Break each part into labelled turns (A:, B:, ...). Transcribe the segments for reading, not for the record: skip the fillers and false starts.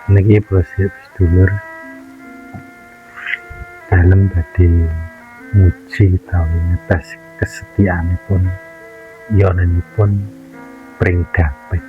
A: Niki proses sedulur dalem badhe muji utawi ngetes kesetiaanipun yonenipun pring Dampit.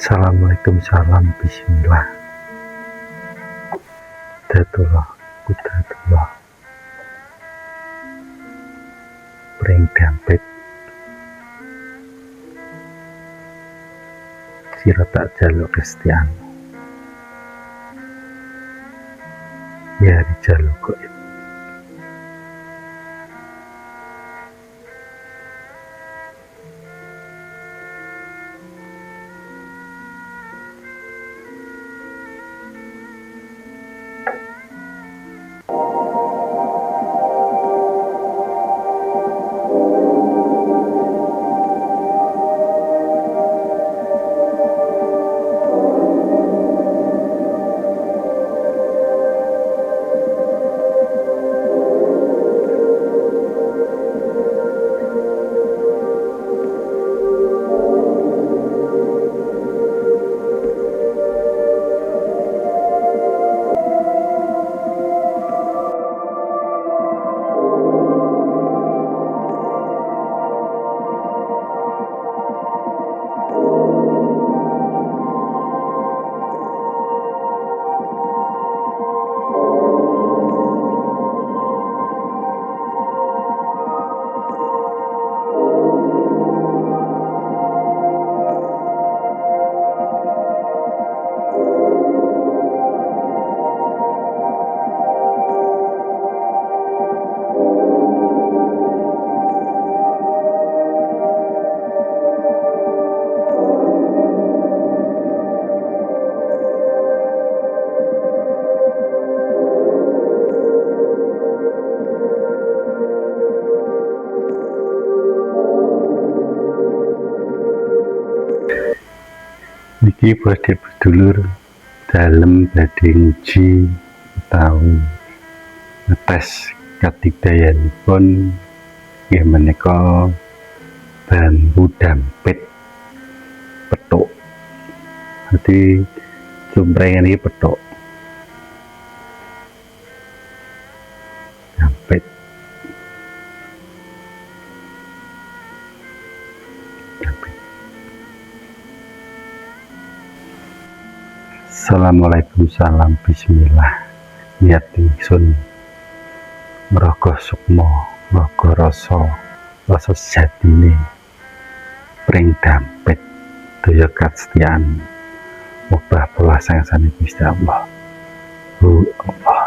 A: Assalamualaikum, salam bismillah. Datullah kudratullah pring Dampit. Sira tak jaluk kesetiaanmu, ya dijaluk goib. Niki badhe sedulur dalem badhe nguji utawi ngetes kadigdayanipun nggih menika bambu dampit pethuk. Dadi jumrengan iki pethuk dampit. Assalamualaikum, salam bismillah. Niat ingsun mraga sukma, mraga rasa sejatine pring Dampit daya kesetiaan mubah pola sangsane Gusti Allah. Allah.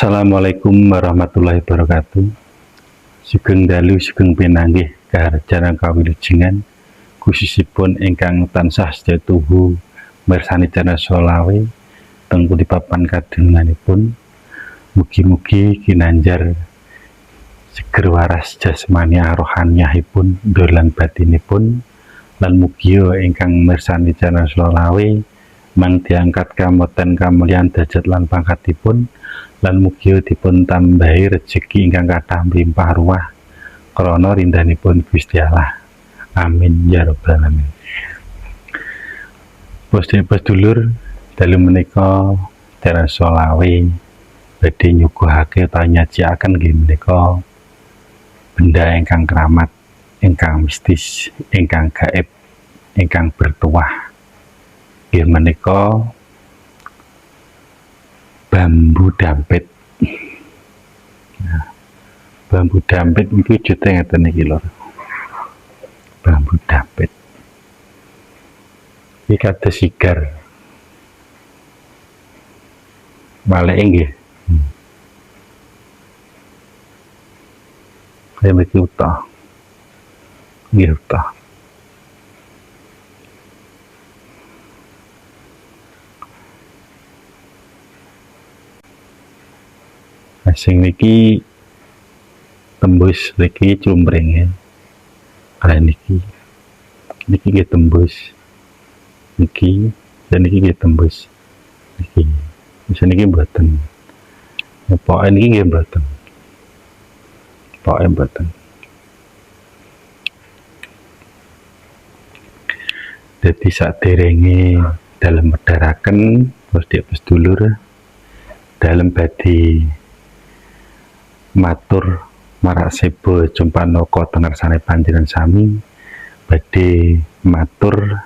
A: Assalamualaikum warahmatullahi wabarakatuh. Sugeng dalu sugeng pinanggih kaharjan kawilujengan khususipun ingkang tansah sedaya tuhu mirsani channel Solawe teng pundi papan kadununganipun. Mugi-mugi kinanjar seger waras jasmani rohaniyahipun dolan batinipun lan mugi ingkang mirsani channel Solawe mang diangkat kamoten kamulyan derajat lan pangkatipun lan mugi dipun tambahi rejeki ingkang kathah mlimpah ruah krana rindanipun Gusti Allah. Amin ya rabbal alamin. Sedulur dalu menika channel Solawe badhe nyuguhake utawi nyajiaken nggih menika benda ingkang keramat, ingkang mistis, ingkang gaib, ingkang bertuah. Nggih menika bambu dampit. Nah, bambu dampit niku wujute ngeten iki lho. Bambu dampit. Iki kados sigar. Baleke nggih. Kaya mriki utah. Nggih utah. Sing niki tembus niki cumringe. Niki nggih tembus. Niki dan niki nggih tembus. Niki. Bisa niki mboten. Pokoke niki nggih mboten. Pokoke mboten. Dadi saderenge dalem medharaken sedulur dalem badhe matur marak sebo jumpanaka teng ngarsane panjenengan sami badhe matur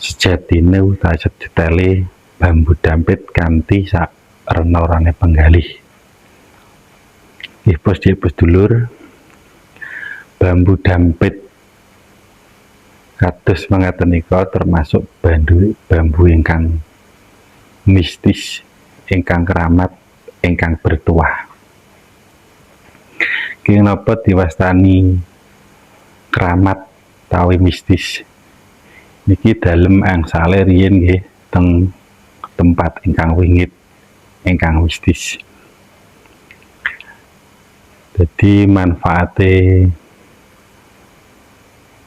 A: sejatine utawa sedetele bambu dampit kanthi sak rena-rene penggalih. Nggih sedulur, bambu dampit kados mangkaten nika termasuk bambu ingkang mistis, ingkang keramat, ingkang bertuah. Kenapa diwastani keramat tawi mistis? Niki dalem angsale riyin nggih teng tempat ingkang wingit, ingkang mistis. Jadi manfaate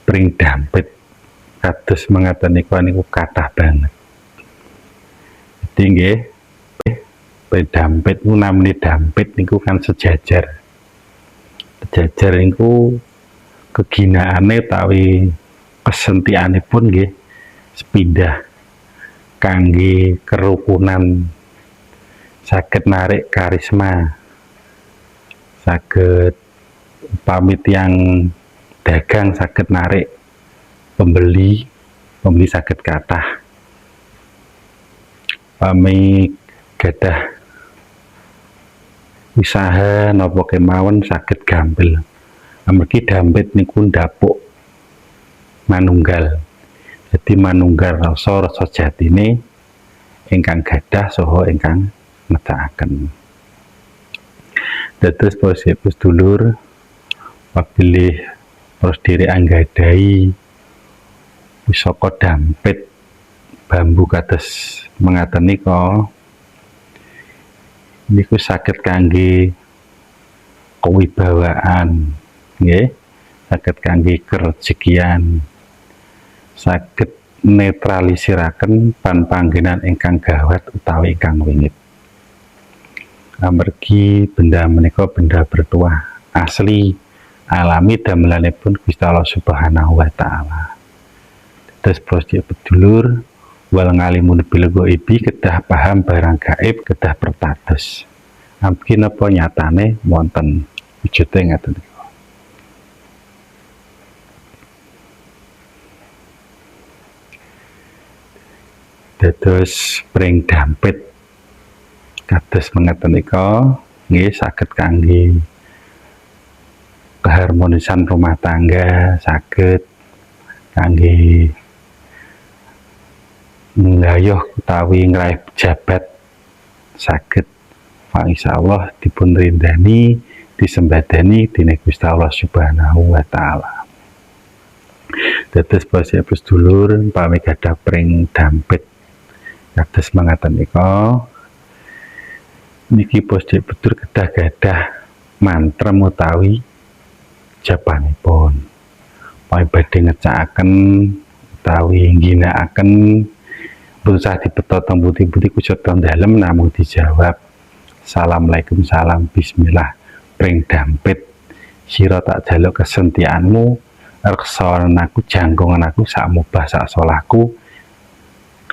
A: pring dampit kados mangkaten niku kathah banget. Jadi nggih dampit niku namine dampit niku kan sejajar. Sejajar niku keginaane utawi kesentianipun nggih sepindah kangge kerukunan, saged narik karisma, saged pamit yang dagang saged narik pembeli saged kathah, pamit gadah usaha napa kemawon saged gampil. Amargi dampit niku ndapuk manunggal. Jadi manunggal rasa jatine ingkang gadah saha ingkang medhakaken. Dados posipus dulur papilih terus diri anggadai pusaka dampit bambu kados mengaten nika niku saged kangge kewibawaan nggih, saged kangge kerejekian, saged netralisiraken panggenan ingkang gawat utawi ingkang wingit. Amargi benda menika benda bertuah asli alami damelanipun Gusti Allah Subhanahu wa taala. Terus sedulur wal ngalimun bil ghaibi kedah paham barang gaib kedah pertados. Amargi napa nyatane wonten wujude ngaten niku. Dados pring dampit kados mengaten nika nggih saged kangge keharmonisan rumah tangga, saged kangge nggayuh utawi ngraih pejabat, saged insyaallah dipun rindani disembadani dening Gusti Allah Subhanahu wa taala. Dados bos dulur pami gadah pring dampit kados mangatan nika niki bos betul gadah mantra utawi japanipun pami badhe ngecakaken utawi ngginakaken berusaha dipetotong putih-putih kucot dalem namung dijawab Assalamualaikum salam bismillah pring dampit sira tak jaluk kesentiaanmu reksawan aku jangkongan aku sak mubah sak solahku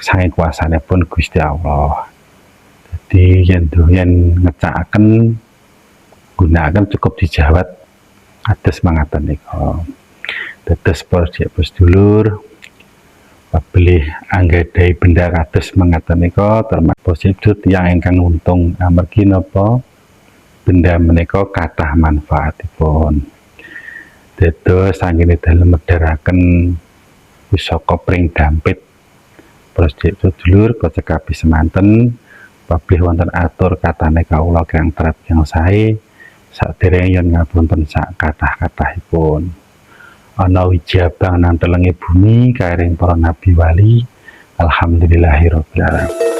A: saking kuasane pun Gusti Allah. Jadi yen ngecakaken gunakan cukup dijawab atus mangatan nika. Dados bos dulur pabeli anggadai benda kados mangatan nika termasuk yang ingkang untung amargi napa benda menika kathah manfaatipun. Dados sanggene dalem medharaken pusaka pring dampit proyek sedulur kocekapi semanten pablih wonten atur katane kawula kang trep yang sae saderenge yen ngapunten sak kathah-kathahipun ana wijabang nang telenge bumi kairing para nabi wali alhamdulillahirabbil alamin.